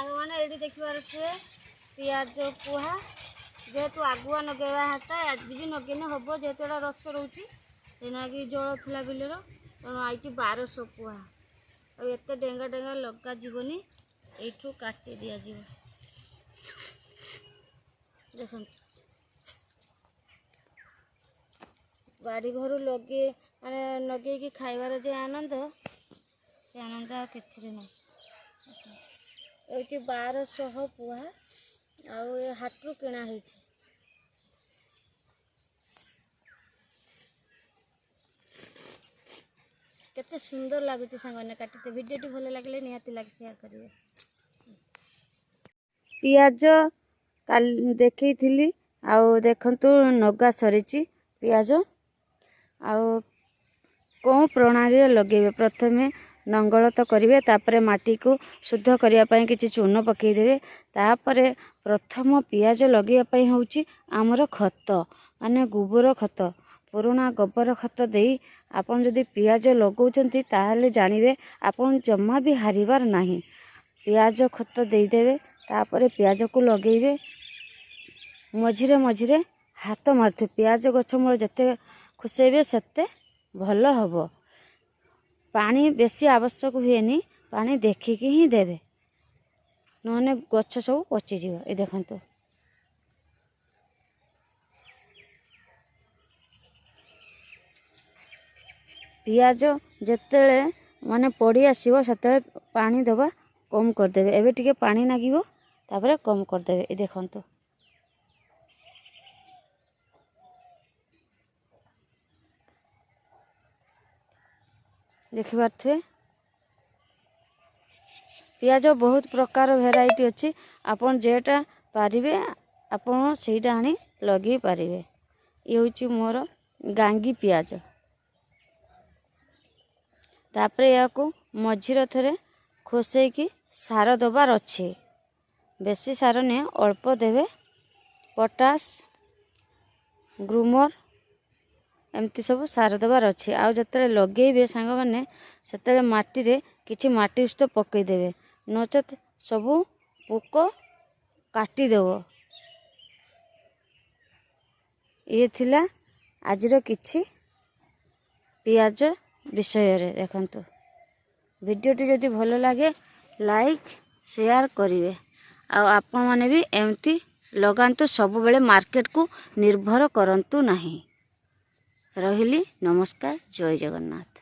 मैंने ये देखिए पियाज पुहा जेहेतु आगुआ नगेवा हाथ आज भी नगेने हम जेहेतु एटा रस रोचे कि जल था बिलर तेणु आई 1200 पुहा और डेंगा डेंगा लगा जीवनी यू काटी दि जाव देख बाड़ी घर लगे माने लगे खाइबार जो आनंद से आनंद आ कि ना ये 1200 पुहा आ हाटू किणा केते सुंदर लगुच सांगने काटते वीडियो भल लगे निहाती लाग शेयर करेंगे। पियाज काल देखी थी आउ देखंतु नगा सरी पियाज आउ कौन प्रणाली लगे प्रथमे नंगल तो करेंगे तापर माटी को शुद्ध करने किसी चून पकईदे तापर प्रथम पियाज लगे हूँ आमर खत माने गोबर खत पुराणा गोबर खत दे आपन जदि पियाज लगौଛନ୍ତି ताहले जानिबे आपन जम्मा भी हारिबार नाही। पियाज खत देदेवे तापर पियाज को लगेबे मझिरे मझिरे हाथ मारथु पियाज गछ मूल जते खुसेबे सेते भल हबो। पानी बेसी आवश्यक हुएनी पानी देखिकी ही देवे नहने गछ सब पचिज ये देखंतु पियाज जेतेले माने पड़ी आसीबो सेतेले पानी दबा कम कर देबे एबे टिके पानी नागिबो तापर कम कर देबे ये देखंतु देखि पारथे पियाज बहुत प्रकार भेराइटी अच्छी आपन जेटा पारिबे आपन सेटा आनी लगे पारिबे। ये होची मोर गांगी पियाज तापर या को मझिर थरे खोसेकी सार दबार अच्छे बेसी सार ने अल्प देवे पोटास ग्रूमर एमती सब सार दबार अच्छे आउ जते लगे सांग मैंने से माटी रे किछि माटी उष्ट पकईदेवे नचेत सबू पोक काटिदेव। ये थिला आजिर किछि पियाज विषय रे देखंतु वीडियोटी जदि भल लगे लाइक शेयर करिवे आ आपण माने भी एमती लगांतु सब बेले मार्केट को निर्भर करंतु नहीं। रहिली नमस्कार जय जगन्नाथ।